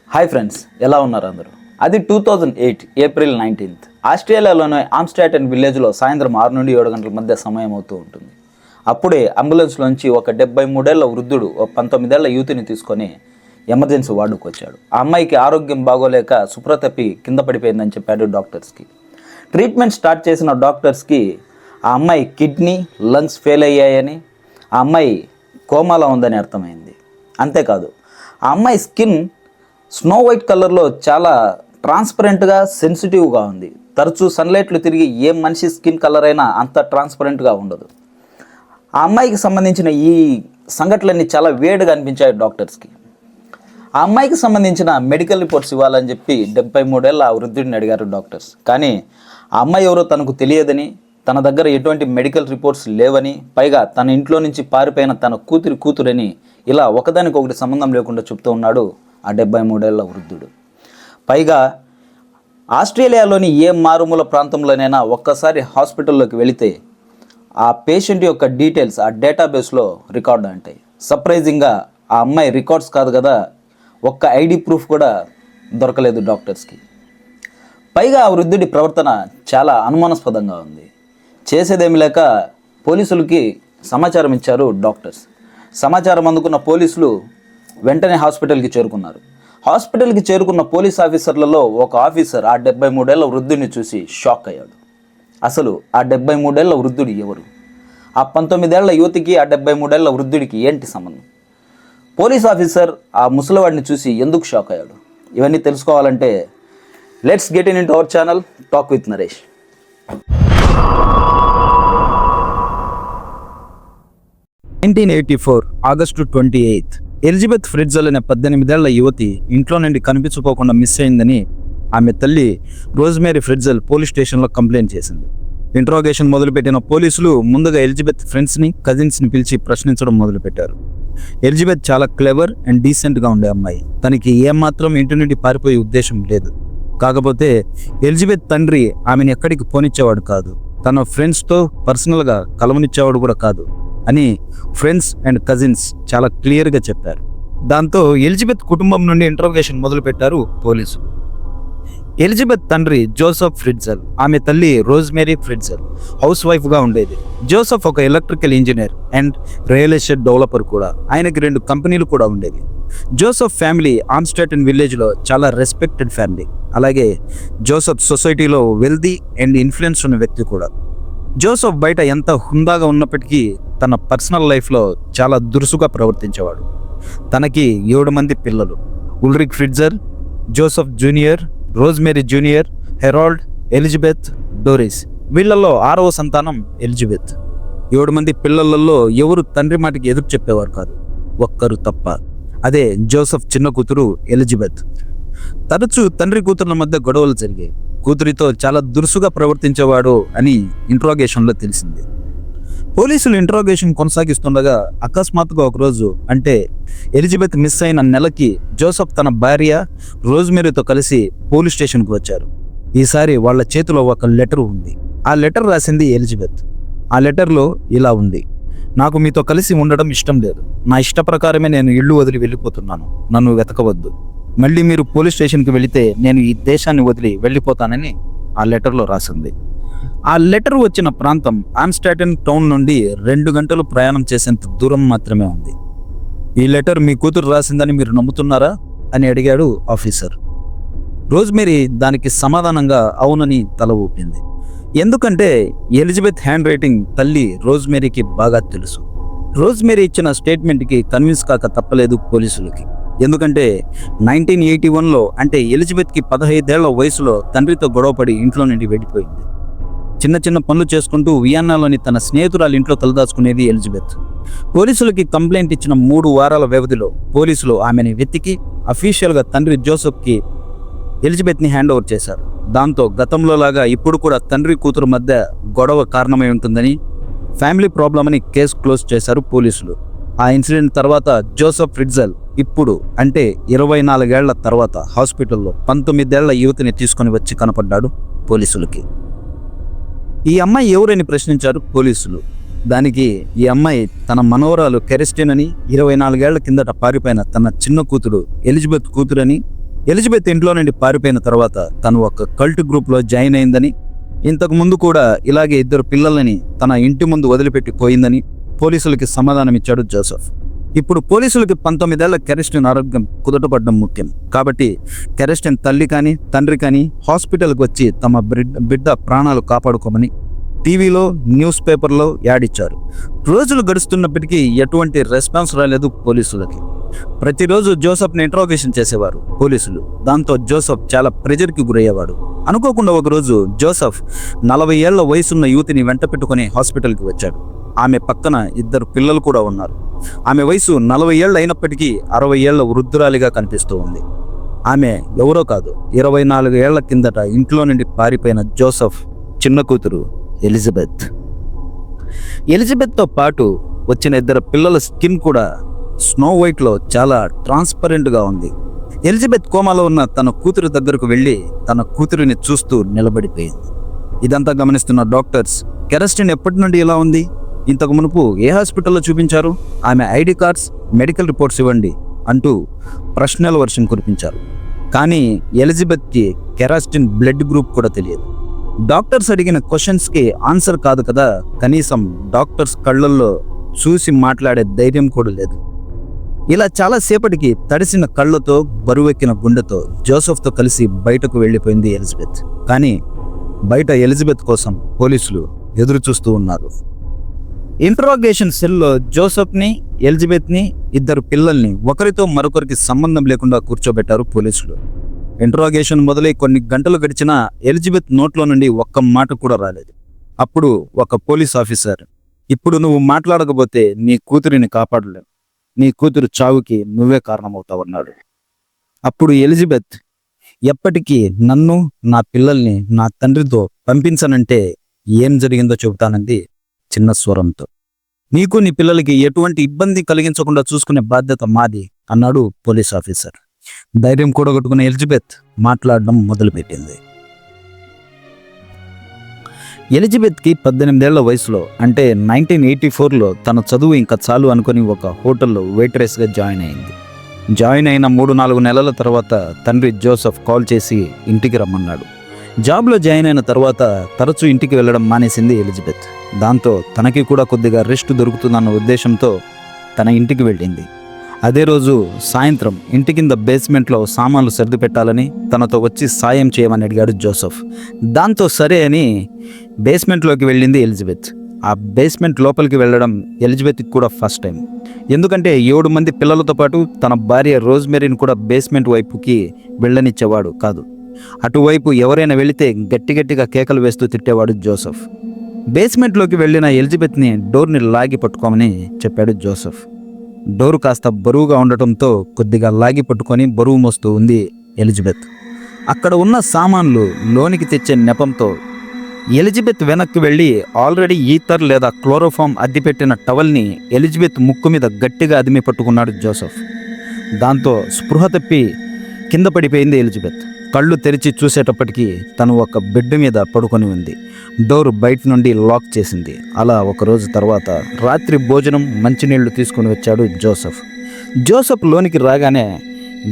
Hi friends, ఎలా ఉన్నారు అందరూ? అది 2008 ఏప్రిల్ 19th ఆస్ట్రేలియాలోని ఆమ్స్టాటన్ విలేజ్లో సాయంత్రం 6 నుండి 7 గంటల మధ్య సమయం అవుతూ ఉంటుంది. అప్పుడే అంబులెన్స్లోంచి ఒక 73 ఏళ్ల వృద్ధుడు ఒక 19 ఏళ్ల యూత్ని తీసుకొని ఎమర్జెన్సీ వార్డుకు వచ్చాడు. ఆ అమ్మాయికి ఆరోగ్యం బాగోలేక సుప్ర తప్పి కింద పడిపోయిందని చెప్పాడు డాక్టర్స్కి. ట్రీట్మెంట్ స్టార్ట్ చేసిన డాక్టర్స్కి ఆ అమ్మాయి కిడ్నీ, లంగ్స్ ఫెయిల్ అయ్యాయని, ఆ అమ్మాయి కోమాలో ఉందని అర్థమైంది. అంతేకాదు, ఆ అమ్మాయి స్కిన్ స్నో వైట్ కలర్లో చాలా ట్రాన్స్పరెంట్గా, సెన్సిటివ్గా ఉంది. తరచూ సన్లైట్లు తిరిగి ఏ మనిషి స్కిన్ కలర్ అయినా అంత ట్రాన్స్పరెంట్గా ఉండదు. ఆ అమ్మాయికి సంబంధించిన ఈ సంఘటనలన్నీ చాలా వేడిగా అనిపించాయి డాక్టర్స్కి. ఆ అమ్మాయికి సంబంధించిన మెడికల్ రిపోర్ట్స్ ఇవ్వాలని చెప్పి 73 ఏళ్ళ ఆ వృద్ధుడిని అడిగారు డాక్టర్స్. కానీ ఆ అమ్మాయి ఎవరో తనకు తెలియదని, తన దగ్గర ఎటువంటి మెడికల్ రిపోర్ట్స్ లేవని, పైగా తన ఇంట్లో నుంచి పారిపోయిన తన కూతురని ఇలా ఒకదానికొకటి సంబంధం లేకుండా చెప్తూ ఉన్నాడు ఆ 73 ఏళ్ల వృద్ధుడు. పైగా ఆస్ట్రేలియాలోని ఏ మారుమూల ప్రాంతంలోనైనా ఒక్కసారి హాస్పిటల్లోకి వెళితే ఆ పేషెంట్ యొక్క డీటెయిల్స్ ఆ డేటాబేస్లో రికార్డు ఉంటాయి. సర్ప్రైజింగ్గా ఆ అమ్మాయి రికార్డ్స్ కాదు కదా, ఒక్క ఐడి ప్రూఫ్ కూడా దొరకలేదు డాక్టర్స్కి. పైగా ఆ వృద్ధుడి ప్రవర్తన చాలా అనుమానాస్పదంగా ఉంది. చేసేదేమి లేక పోలీసులకి సమాచారం ఇచ్చారు డాక్టర్స్. సమాచారం అందుకున్న పోలీసులు వెంటనే హాస్పిటల్కి చేరుకున్నారు. హాస్పిటల్కి చేరుకున్న పోలీస్ ఆఫీసర్లలో ఒక ఆఫీసర్ ఆ 73 ఏళ్ల వృద్ధుడిని చూసి షాక్ అయ్యాడు. అసలు ఆ 73 ఏళ్ల వృద్ధుడు ఎవరు? ఆ 19 ఏళ్ల యువతికి ఆ 73 ఏళ్ల వృద్ధుడికి ఏంటి సంబంధం? పోలీస్ ఆఫీసర్ ఆ ముసలివాడిని చూసి ఎందుకు షాక్ అయ్యాడు? ఇవన్నీ తెలుసుకోవాలంటే let's get in our channel talk with Naresh. August 28 Elizabeth Fritzl అనే 18 ఏళ్ల యువతి ఇంట్లో నుండి కనిపించుకోకుండా మిస్ అయిందని ఆమె తల్లి రోజ్మేరీ ఫ్రిట్జల్ పోలీస్ స్టేషన్లో కంప్లైంట్ చేసింది. ఇంట్రాగేషన్ మొదలుపెట్టిన పోలీసులు ముందుగా ఎలిజబెత్ ఫ్రెండ్స్ని, కజిన్స్ని పిలిచి ప్రశ్నించడం మొదలుపెట్టారు. ఎలిజబెత్ చాలా క్లెవర్ అండ్ డీసెంట్గా ఉండే అమ్మాయి. తనకి ఏమాత్రం ఇంటి నుండి పారిపోయే ఉద్దేశం లేదు. కాకపోతే ఎలిజబెత్ తండ్రి ఆమెను ఎక్కడికి పోనిచ్చేవాడు కాదు, తన ఫ్రెండ్స్తో పర్సనల్గా కలవనిచ్చేవాడు కూడా కాదు అని ఫ్రెండ్స్ అండ్ కజిన్స్ చాలా క్లియర్గా చెప్పారు. దాంతో ఎలిజబెత్ కుటుంబం నుండి ఇంట్రాగేషన్ మొదలుపెట్టారు పోలీసులు. ఎలిజబెత్ తండ్రి జోసెఫ్ ఫ్రిట్జల్, ఆమె తల్లి రోజ్మేరీ ఫ్రిట్జల్ హౌస్ వైఫ్గా ఉండేది. జోసెఫ్ ఒక electrical engineer and real estate developer కూడా. ఆయనకి 2 కంపెనీలు కూడా ఉండేవి. జోసెఫ్ ఫ్యామిలీ ఆమ్స్టాటన్ విలేజ్లో చాలా రెస్పెక్టెడ్ ఫ్యామిలీ. అలాగే జోసెఫ్ సొసైటీలో వెల్దీ అండ్ ఇన్ఫ్లుయెన్స్ ఉన్న వ్యక్తి కూడా. జోసెఫ్ బయట ఎంత హుందాగా ఉన్నప్పటికీ తన పర్సనల్ లైఫ్లో చాలా దురుసుగా ప్రవర్తించేవాడు. తనకి 7 మంది పిల్లలు: Ulrich Fritzl, Josef junior, Rosemarie junior, Harald, Elizabeth, Doris. వీళ్ళల్లో 6వ సంతానం ఎలిజబెత్. 7 మంది పిల్లలలో ఎవరు తండ్రి మాటకి ఎదురు చెప్పేవారు కాదు, ఒక్కరు తప్ప. అదే జోసెఫ్ చిన్న కూతురు ఎలిజబెత్. తరచూ తండ్రి కూతురుల మధ్య గొడవలు జరిగాయి. కూతురితో చాలా దురుసుగా ప్రవర్తించేవాడు అని ఇంట్రాగేషన్లో తెలిసింది. పోలీసులు ఇంట్రాగేషన్ కొనసాగిస్తుండగా అకస్మాత్తుగా ఒకరోజు, అంటే ఎలిజబెత్ మిస్ అయిన నెలకి, జోసెఫ్ తన భార్య రోజ్మేరీతో కలిసి పోలీస్ స్టేషన్కి వచ్చారు. ఈసారి వాళ్ళ చేతిలో ఒక లెటర్ ఉంది. ఆ లెటర్ రాసింది ఎలిజబెత్. ఆ లెటర్లో ఇలా ఉంది: నాకు మీతో కలిసి ఉండడం ఇష్టం లేదు. నా ఇష్ట ప్రకారమే నేను ఇల్లు వదిలి వెళ్ళిపోతున్నాను. నన్ను వెతకవద్దు. మళ్ళీ మీరు పోలీస్ స్టేషన్కి వెళితే నేను ఈ దేశాన్ని వదిలి వెళ్ళిపోతానని ఆ లెటర్లో రాసింది. ఆ లెటర్ వచ్చిన ప్రాంతం ఆమ్స్టాటన్ టౌన్ నుండి 2 గంటలు ప్రయాణం చేసేంత దూరం మాత్రమే ఉంది. ఈ లెటర్ మీ కూతురు రాసిందని మీరు నమ్ముతున్నారా అని అడిగాడు ఆఫీసర్. రోజ్మేరీ దానికి సమాధానంగా అవునని తల ఊపింది. ఎందుకంటే ఎలిజబెత్ హ్యాండ్ రైటింగ్ తల్లి రోజ్మేరీకి బాగా తెలుసు. రోజ్మేరీ ఇచ్చిన స్టేట్మెంట్కి కన్విన్స్ కాక తప్పలేదు పోలీసులకి. ఎందుకంటే 1981లో, అంటే ఎలిజబెత్కి 15 ఏళ్ల వయసులో తండ్రితో గొడవపడి ఇంట్లో నుండి వెళ్ళిపోయింది. చిన్న చిన్న పనులు చేసుకుంటూ వియన్నాలోని తన స్నేహితురాలు ఇంట్లో తలదాచుకునేది ఎలిజబెత్. పోలీసులకి కంప్లైంట్ ఇచ్చిన 3 వారాల వ్యవధిలో పోలీసులు ఆమెని వెతికి అఫీషియల్గా తండ్రి జోసెఫ్కి ఎలిజబెత్ని హ్యాండ్ ఓవర్ చేశారు. దాంతో గతంలో లాగా ఇప్పుడు కూడా తండ్రి కూతురు మధ్య గొడవ కారణమై ఉంటుందని, ఫ్యామిలీ ప్రాబ్లం అని కేసు క్లోజ్ చేశారు పోలీసులు. ఆ ఇన్సిడెంట్ తర్వాత జోసెఫ్ ఫ్రిట్జల్ ఇప్పుడు, అంటే 24 ఏళ్ల తర్వాత హాస్పిటల్లో 19 ఏళ్ల యువతిని తీసుకొని వచ్చి కనపడ్డాడు పోలీసులకి. ఈ అమ్మాయి ఎవరని ప్రశ్నించారు పోలీసులు. దానికి ఈ అమ్మాయి తన మనవరాలు కెరిస్టిన్ అని, 24 ఏళ్ల కిందట పారిపోయిన తన చిన్న కూతురు ఎలిజబెత్ కూతురని ఎలిజబెత్ ఇంట్లో నుండి పారిపోయిన తర్వాత తను ఒక కల్ట్ గ్రూప్లో జాయిన్ అయిందని, ఇంతకు ముందు కూడా ఇలాగే 2 పిల్లలని తన ఇంటి ముందు వదిలిపెట్టి పోయిందని పోలీసులకి సమాధానం ఇచ్చాడు జోసెఫ్. ఇప్పుడు పోలీసులకి 19 ఏళ్ల కెరెస్టిన్ ఆరోగ్యం కుదుటపడడం ముఖ్యం కాబట్టి కెరెస్టిన్ తల్లి కానీ తండ్రి కానీ హాస్పిటల్కి వచ్చి తమ బిడ్డ ప్రాణాలు కాపాడుకోమని టీవీలో, న్యూస్ పేపర్లో యాడ్ ఇచ్చారు. రోజులు గడుస్తున్నప్పటికీ ఎటువంటి రెస్పాన్స్ రాలేదు పోలీసులకి. ప్రతిరోజు జోసెఫ్ని ఇంట్రాగేషన్ చేసేవారు పోలీసులు. దాంతో జోసెఫ్ చాలా ప్రెజర్కి గురయ్యేవాడు. అనుకోకుండా ఒకరోజు జోసెఫ్ 40 ఏళ్ల వయసున్న యువతిని వెంట పెట్టుకుని హాస్పిటల్కి వచ్చాడు. ఆమె పక్కన 2 పిల్లలు కూడా ఉన్నారు. ఆమె వయసు 40 ఏళ్ళు అయినప్పటికీ 60 ఏళ్ల వృద్ధురాలిగా కనిపిస్తూ ఉంది. ఆమె ఎవరో కాదు, 24 ఏళ్ల కిందట ఇంట్లో నుండి పారిపోయిన జోసెఫ్ చిన్న కూతురు ఎలిజబెత్. ఎలిజబెత్తో పాటు వచ్చిన 2 పిల్లల స్కిన్ కూడా స్నో వైట్లో చాలా ట్రాన్స్పరెంట్గా ఉంది. ఎలిజబెత్ కోమాలో ఉన్న తన కూతురు దగ్గరకు వెళ్ళి తన కూతురిని చూస్తూ నిలబడిపోయింది. ఇదంతా గమనిస్తున్న డాక్టర్స్, కెరెస్టిన్ ఎప్పటి నుండి ఇలా ఉంది, ఇంతకు మునుపు ఏ హాస్పిటల్లో చూపించారు, ఆమె ఐడి కార్డ్స్, మెడికల్ రిపోర్ట్స్ ఇవ్వండి అంటూ ప్రశ్నల వర్షం కురిపించారు. కానీ ఎలిజబెత్కి కెరెస్టిన్ బ్లడ్ గ్రూప్ కూడా తెలియదు. డాక్టర్స్ అడిగిన క్వశ్చన్స్కి ఆన్సర్ కాదు కదా, కనీసం డాక్టర్స్ కళ్ళల్లో చూసి మాట్లాడే ధైర్యం కూడా లేదు. ఇలా చాలాసేపటికి తడిసిన కళ్ళతో, బరువెక్కిన గుండెతో జోసెఫ్తో కలిసి బయటకు వెళ్ళిపోయింది ఎలిజబెత్. కానీ బయట ఎలిజబెత్ కోసం పోలీసులు ఎదురు చూస్తూ ఉన్నారు. ఇంట్రాగేషన్ సెల్లో జోసెఫ్ని, ఎలిజబెత్ని, 2 పిల్లల్ని ఒకరితో మరొకరికి సంబంధం లేకుండా కూర్చోబెట్టారు పోలీసులు. ఇంట్రాగేషన్ మొదలై కొన్ని గంటలు గడిచినా ఎలిజబెత్ నోట్లో నుండి ఒక్క మాట కూడా రాలేదు. అప్పుడు ఒక పోలీస్ ఆఫీసర్, ఇప్పుడు నువ్వు మాట్లాడకపోతే నీ కూతురిని కాపాడలేవు, నీ కూతురు చావుకి నువ్వే కారణమవుతావన్నాడు. అప్పుడు ఎలిజబెత్, ఎప్పటికీ నన్ను, నా పిల్లల్ని నా తండ్రితో పంపించనంటే ఏం జరిగిందో చెబుతానంది చిన్న స్వరంతో. నీకు నీ పిల్లలకి ఎటువంటి ఇబ్బంది కలిగించకుండా చూసుకునే బాధ్యత మాది అన్నాడు పోలీస్ ఆఫీసర్. ధైర్యం కూడగట్టుకున్న ఎలిజబెత్ మాట్లాడడం మొదలుపెట్టింది. ఎలిజబెత్కి 18 ఏళ్ల వయసులో, అంటే 1984లో తన చదువు ఇంకా చాలు అనుకుని ఒక హోటల్లో వెయిట్రెస్గా జాయిన్ అయింది. జాయిన్ అయిన 3-4 నెలల తర్వాత తండ్రి జోసెఫ్ కాల్ చేసి ఇంటికి రమ్మన్నాడు. జాబ్లో జాయిన్ అయిన తర్వాత తరచూ ఇంటికి వెళ్ళడం మానేసింది ఎలిజబెత్. దాంతో తనకి కూడా కొద్దిగా రెస్ట్ దొరుకుతుందన్న ఉద్దేశంతో తన ఇంటికి వెళ్ళింది. అదే రోజు సాయంత్రం ఇంటి కింద బేస్మెంట్లో సామాన్లు సర్ది పెట్టాలని తనతో వచ్చి సాయం చేయమని అడిగాడు జోసెఫ్. దాంతో సరే అని బేస్మెంట్లోకి వెళ్ళింది ఎలిజబెత్. ఆ బేస్మెంట్ లోపలికి వెళ్ళడం ఎలిజబెత్కి కూడా ఫస్ట్ టైం. ఎందుకంటే 7 మంది పిల్లలతో పాటు తన భార్య రోజ్మెరీని కూడా బేస్మెంట్ వైపుకి వెళ్ళనిచ్చేవాడు కాదు. అటువైపు ఎవరైనా వెళితే గట్టిగా కేకలు వేస్తూ తిట్టేవాడు జోసెఫ్. బేస్మెంట్లోకి వెళ్ళిన ఎలిజబెత్ని డోర్ని లాగి పట్టుకోమని చెప్పాడు జోసెఫ్. డోరు కాస్త బరువుగా ఉండటంతో కొద్దిగా లాగి పట్టుకొని బరువు మోస్తూ ఉంది ఎలిజబెత్. అక్కడ ఉన్న సామాన్లు లోనికి తెచ్చే నెపంతో ఎలిజబెత్ వెనక్కి వెళ్ళి ఆల్రెడీ ఈథర్ లేదా క్లోరోఫామ్ అద్దిపెట్టిన టవల్ని ఎలిజబెత్ ముక్కు మీద గట్టిగా అదిమి పట్టుకున్నాడు జోసెఫ్. దాంతో స్పృహ తప్పి కింద పడిపోయింది ఎలిజబెత్. కళ్ళు తెరిచి చూసేటప్పటికీ తను ఒక బెడ్ మీద పడుకొని ఉంది. డోర్ బయట నుండి లాక్ చేసింది. అలా ఒకరోజు తర్వాత రాత్రి భోజనం, మంచినీళ్లు తీసుకుని వచ్చాడు జోసెఫ్. జోసెఫ్ లోనికి రాగానే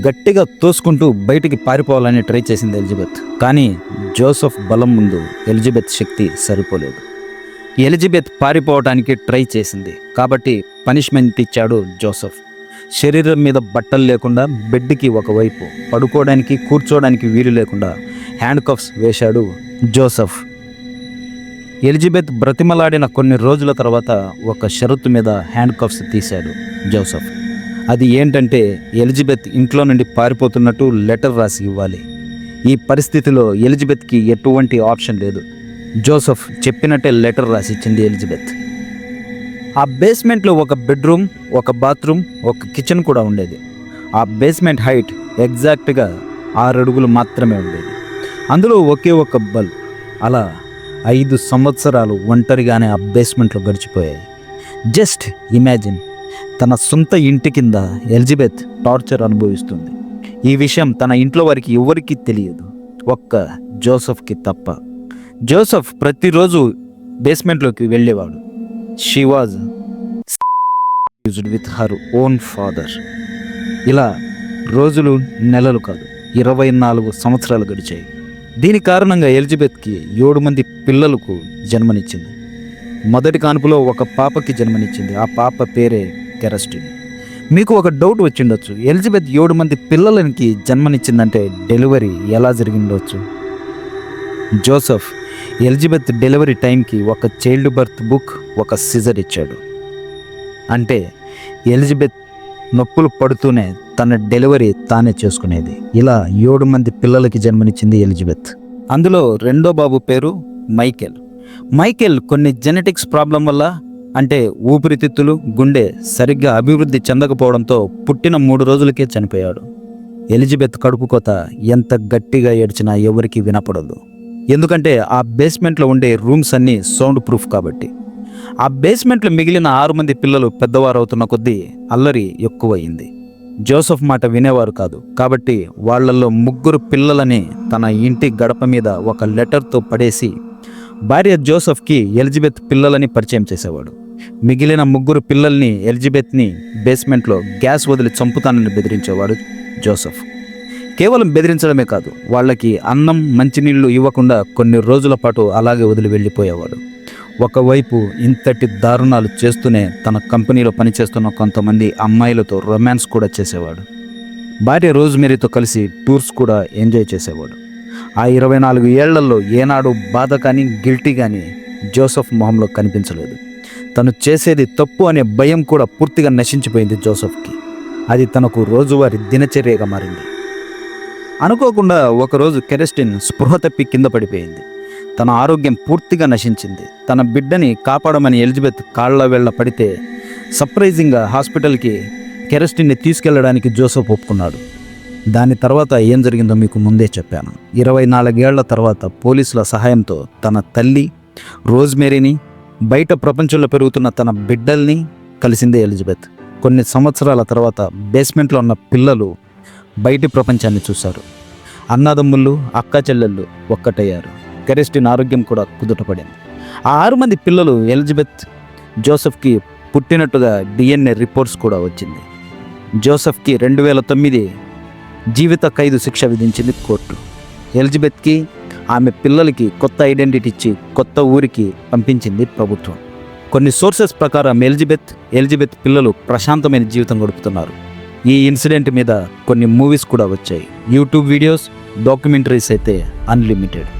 గట్టిగా తోసుకుంటూ బయటికి పారిపోవాలని ట్రై చేసింది ఎలిజబెత్. కానీ జోసెఫ్ బలం ముందు ఎలిజబెత్ శక్తి సరిపోలేదు. ఎలిజబెత్ పారిపోవడానికి ట్రై చేసింది కాబట్టి పనిష్మెంట్ ఇచ్చాడు జోసెఫ్. శరీరం మీద బట్టలు లేకుండా బెడ్కి ఒకవైపు పడుకోవడానికి, కూర్చోవడానికి వీలు లేకుండా హ్యాండ్ కఫ్స్ వేశాడు జోసెఫ్. ఎలిజబెత్ బ్రతిమలాడిన కొన్ని రోజుల తర్వాత ఒక షరతు మీద హ్యాండ్ కఫ్స్ తీశాడు జోసెఫ్. అది ఏంటంటే ఎలిజబెత్ ఇంట్లో నుండి పారిపోతున్నట్టు లెటర్ రాసి ఇవ్వాలి. ఈ పరిస్థితిలో ఎలిజబెత్కి ఎటువంటి ఆప్షన్ లేదు. జోసెఫ్ చెప్పినట్టే లెటర్ రాసి ఇచ్చింది ఎలిజబెత్. ఆ బేస్మెంట్లో ఒక బెడ్రూమ్, ఒక బాత్రూమ్, ఒక కిచెన్ కూడా ఉండేది. ఆ బేస్మెంట్ హైట్ ఎగ్జాక్ట్గా 6 అడుగులు మాత్రమే ఉండేది. అందులో ఒకే ఒక బల్బ్. అలా 5 సంవత్సరాలు ఒంటరిగానే ఆ బేస్మెంట్లో గడిచిపోయాయి. జస్ట్ ఇమాజిన్, తన సొంత ఇంటి కింద ఎలిజబెత్ టార్చర్ అనుభవిస్తుంది. ఈ విషయం తన ఇంట్లో వారికి ఎవరికీ తెలియదు, ఒక్క జోసెఫ్కి తప్ప. జోసెఫ్ ప్రతిరోజు బేస్మెంట్లోకి వెళ్ళేవాడు. She was used with her own father. ఇలా రోజులు, నెలలు కాదు, 24 సంవత్సరాలు గడిచాయి. దీని కారణంగా ఎలిజబెత్కి 7 మంది పిల్లలకు జన్మనిచ్చింది. మొదటి కాన్పులో ఒక పాపకి జన్మనిచ్చింది. ఆ పాప పేరే కెరస్టిన్. మీకు ఒక డౌట్ వచ్చిండొచ్చు, ఎలిజబెత్ 7 మంది పిల్లలకి జన్మనిచ్చిందంటే డెలివరీ ఎలా జరిగిండొచ్చు? జోసెఫ్ ఎలిజబెత్ డెలివరీ టైంకి ఒక చైల్డ్ బర్త్ బుక్, ఒక సిజర్ ఇచ్చాడు. అంటే ఎలిజబెత్ నొప్పులు పడుతూనే తన డెలివరీ తానే చేసుకునేది. ఇలా 7 మంది పిల్లలకి జన్మనిచ్చింది ఎలిజబెత్. అందులో రెండో బాబు పేరు మైకేల్ కొన్ని జెనెటిక్స్ ప్రాబ్లం వల్ల, అంటే ఊపిరితిత్తులు, గుండె సరిగ్గా అభివృద్ధి చెందకపోవడంతో పుట్టిన 3 రోజులకే చనిపోయాడు. ఎలిజబెత్ కడుపు కోత ఎంత గట్టిగా ఏడ్చినా ఎవరికీ వినపడదు. ఎందుకంటే ఆ బేస్మెంట్లో ఉండే రూమ్స్ అన్నీ సౌండ్ ప్రూఫ్ కాబట్టి. ఆ బేస్మెంట్లో మిగిలిన 6 మంది పిల్లలు పెద్దవారు అవుతున్న కొద్దీ అల్లరి ఎక్కువయింది. జోసెఫ్ మాట వినేవారు కాదు. కాబట్టి వాళ్లలో 3 పిల్లలని తన ఇంటి గడప మీద ఒక లెటర్తో పడేసి భార్య జోసెఫ్కి ఎలిజబెత్ పిల్లలని పరిచయం చేసేవాడు. మిగిలిన 3 పిల్లల్ని ఎలిజబెత్ని బేస్మెంట్లో గ్యాస్ వదిలి చంపుతానని బెదిరించేవాడు జోసెఫ్. కేవలం బెదిరించడమే కాదు, వాళ్ళకి అన్నం మంచినీళ్లు ఇవ్వకుండా కొన్ని రోజుల పాటు అలాగే వదిలి వెళ్ళిపోయేవాడు. ఒకవైపు ఇంతటి దారుణాలు చేస్తూనే తన కంపెనీలో పనిచేస్తున్న కొంతమంది అమ్మాయిలతో రొమాన్స్ కూడా చేసేవాడు. భార్య రోజ్మేరీతో కలిసి టూర్స్ కూడా ఎంజాయ్ చేసేవాడు. ఆ 24 ఏళ్లలో ఏనాడు బాధ కానీ గిల్టీ కానీ జోసెఫ్ మొహంలో కనిపించలేదు. తను చేసేది తప్పు అనే భయం కూడా పూర్తిగా నశించిపోయింది జోసెఫ్కి. అది తనకు రోజువారీ దినచర్యగా మారింది. అనుకోకుండా ఒకరోజు కెరస్టిన్ స్పృహ తప్పి కింద పడిపోయింది. తన ఆరోగ్యం పూర్తిగా నశించింది. తన బిడ్డని కాపాడమని ఎలిజబెత్ కాళ్ళ వేళ్ళ పడితే సర్ప్రైజింగ్గా హాస్పిటల్కి కెరస్టిన్ని తీసుకెళ్లడానికి జోసెఫ్ ఒప్పుకున్నాడు. దాని తర్వాత ఏం జరిగిందో మీకు ముందే చెప్పాను. 24 ఏళ్ల తర్వాత పోలీసుల సహాయంతో తన తల్లి రోజ్మేరీని, బయట ప్రపంచంలో పెరుగుతున్న తన బిడ్డల్ని కలిసిందే ఎలిజబెత్. కొన్ని సంవత్సరాల తర్వాత బేస్మెంట్లో ఉన్న పిల్లలు బయటి ప్రపంచాన్ని చూశారు. అన్నదమ్ముళ్ళు, అక్క చెల్లెళ్ళు ఒక్కటయ్యారు. కెరస్టిన్ ఆరోగ్యం కూడా కుదుటపడింది. ఆ 6 మంది పిల్లలు ఎలిజబెత్ జోసెఫ్కి పుట్టినట్టుగా DNA రిపోర్ట్స్ కూడా వచ్చింది. జోసెఫ్కి 2009 జీవిత ఖైదు శిక్ష విధించింది కోర్టు. ఎలిజబెత్కి, ఆమె పిల్లలకి కొత్త ఐడెంటిటీ ఇచ్చి కొత్త ఊరికి పంపించింది ప్రభుత్వం. కొన్ని సోర్సెస్ ప్రకారం ఎలిజబెత్ పిల్లలు ప్రశాంతమైన జీవితం గడుపుతున్నారు. ఈ ఇన్సిడెంట్ మీద కొన్ని మూవీస్ కూడా వచ్చాయి. యూట్యూబ్ వీడియోస్, డాక్యుమెంటరీస్ అయితే అన్లిమిటెడ్.